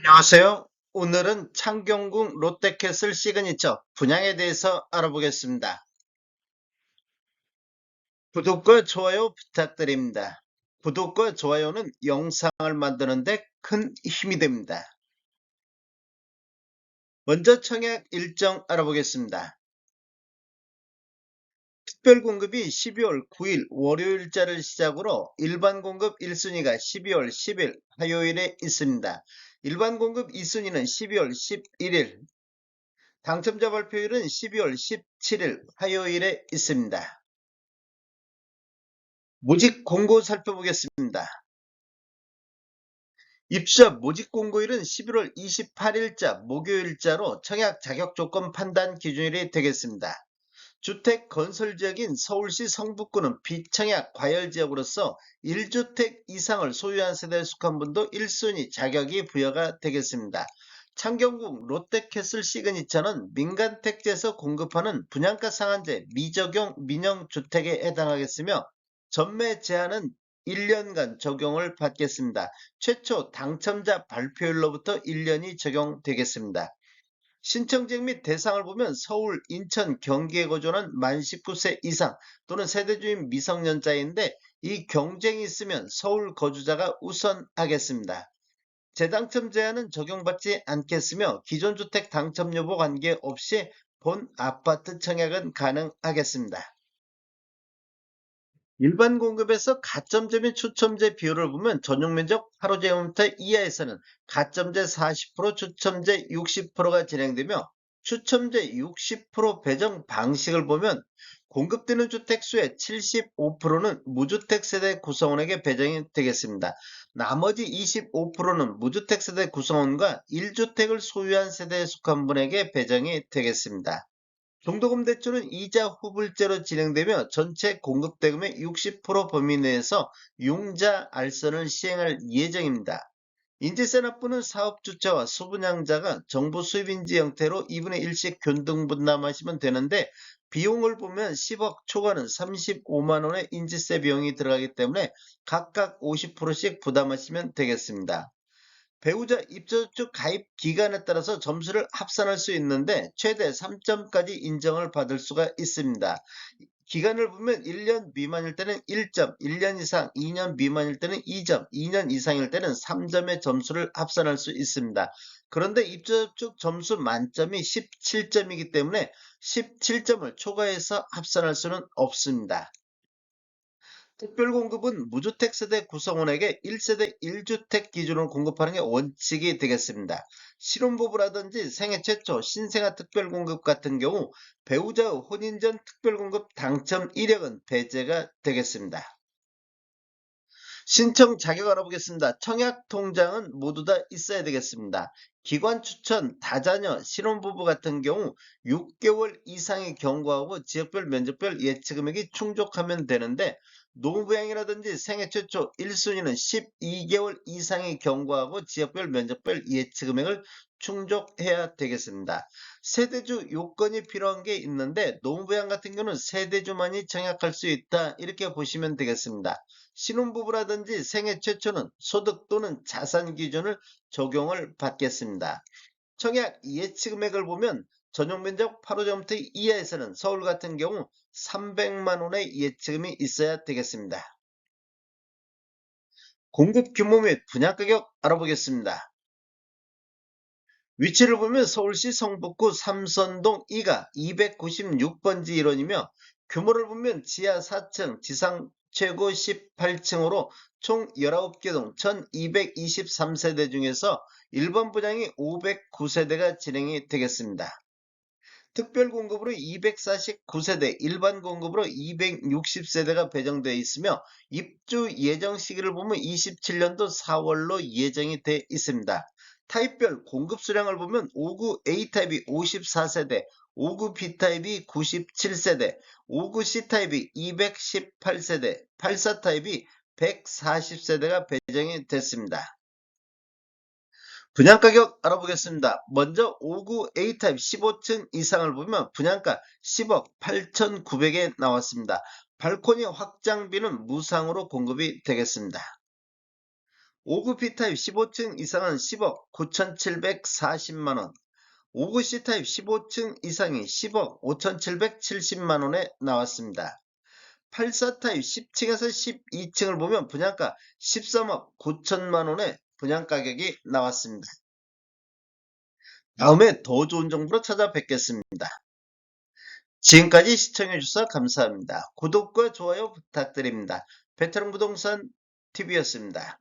안녕하세요. 오늘은 창경궁 롯데캐슬 시그니처 분양에 대해서 알아보겠습니다. 구독과 좋아요 부탁드립니다. 구독과 좋아요는 영상을 만드는데 큰 힘이 됩니다. 먼저 청약 일정 알아보겠습니다. 특별 공급이 12월 9일 월요일자를 시작으로 일반 공급 1순위가 12월 10일 화요일에 있습니다. 일반 공급 2순위는 12월 11일, 당첨자 발표일은 12월 17일 화요일에 있습니다. 모집 공고 살펴보겠습니다. 입사 모집 공고일은 11월 28일자 목요일자로 청약 자격 조건 판단 기준일이 되겠습니다. 주택 건설 지역인 서울시 성북구는 비청약 과열 지역으로서 1주택 이상을 소유한 세대에 속한 분도 1순위 자격이 부여가 되겠습니다. 창경궁 롯데캐슬 시그니처는 민간 택지에서 공급하는 분양가 상한제 미적용 민영주택에 해당하겠으며 전매 제한은 1년간 적용을 받겠습니다. 최초 당첨자 발표일로부터 1년이 적용되겠습니다. 신청지역 및 대상을 보면 서울, 인천, 경기에 거주하는 만 19세 이상 또는 세대주인 미성년자인데 이 경쟁이 있으면 서울 거주자가 우선하겠습니다. 재당첨 제한은 적용받지 않겠으며 기존 주택 당첨 여부 관계없이 본 아파트 청약은 가능하겠습니다. 일반 공급에서 가점제 및 추첨제 비율을 보면 전용면적 8호제곱미터 이하에서는 가점제 40%, 추첨제 60%가 진행되며 추첨제 60% 배정 방식을 보면 공급되는 주택수의 75%는 무주택 세대 구성원에게 배정이 되겠습니다. 나머지 25%는 무주택 세대 구성원과 1주택을 소유한 세대에 속한 분에게 배정이 되겠습니다. 중도금 대출은 이자 후불제로 진행되며 전체 공급대금의 60% 범위 내에서 융자 알선을 시행할 예정입니다. 인재세 납부는 사업주체와 수분양자가 정부 수입인지 형태로 2분의 1씩 균등분담하시면 되는데 비용을 보면 10억 초과는 35만원의 인재세 비용이 들어가기 때문에 각각 50%씩 부담하시면 되겠습니다. 배우자 입소득 가입 기간에 따라서 점수를 합산할 수 있는데 최대 3점까지 인정을 받을 수가 있습니다. 기간을 보면 1년 미만일 때는 1점, 1년 이상, 2년 미만일 때는 2점, 2년 이상일 때는 3점의 점수를 합산할 수 있습니다. 그런데 입소득 점수 만점이 17점이기 때문에 17점을 초과해서 합산할 수는 없습니다. 특별공급은 무주택 세대 구성원에게 1세대 1주택 기준으로 공급하는 게 원칙이 되겠습니다. 신혼부부라든지 생애 최초 신생아 특별공급 같은 경우 배우자의 혼인 전 특별공급 당첨 이력은 배제가 되겠습니다. 신청 자격 알아보겠습니다. 청약 통장은 모두 다 있어야 되겠습니다. 기관 추천, 다자녀, 신혼부부 같은 경우 6개월 이상의 경과하고 지역별 면적별 예치 금액이 충족하면 되는데 노부양이라든지 생애 최초 1순위는 12개월 이상의 경과하고 지역별 면적별 예치 금액을 충족해야 되겠습니다. 세대주 요건이 필요한 게 있는데 노부양 같은 경우는 세대주만이 청약할 수 있다 이렇게 보시면 되겠습니다. 신혼부부라든지 생애 최초는 소득 또는 자산 기준을 적용을 받겠습니다. 청약 예치 금액을 보면 전용면적 8호제곱미터 이하에서는 서울 같은 경우 300만 원의 예치금이 있어야 되겠습니다. 공급 규모 및 분양가격 알아보겠습니다. 위치를 보면 서울시 성북구 삼선동 2가 296번지 일원이며 규모를 보면 지하 4층, 지상 최고 18층으로 총 19개 동 1223세대 중에서 일반 분양이 509세대가 진행이 되겠습니다. 특별 공급으로 249세대, 일반 공급으로 260세대가 배정되어 있으며 입주 예정 시기를 보면 27년도 4월로 예정이 되어 있습니다. 타입별 공급 수량을 보면 5구 A타입이 54세대, 5구 B타입이 97세대, 5구 C타입이 218세대, 84타입이 140세대가 배정이 됐습니다. 분양가격 알아보겠습니다. 먼저 5구 A타입 15층 이상을 보면 분양가 10억 8,900에 나왔습니다. 발코니 확장비는 무상으로 공급이 되겠습니다. 5구 B타입 15층 이상은 10억 9,740만원, 5구 C타입 15층 이상이 10억 5,770만원에 나왔습니다. 84타입 10층에서 12층을 보면 분양가 13억 9천만원의 분양가격이 나왔습니다. 다음에 더 좋은 정보로 찾아뵙겠습니다. 지금까지 시청해주셔서 감사합니다. 구독과 좋아요 부탁드립니다. 베테랑 부동산 TV였습니다.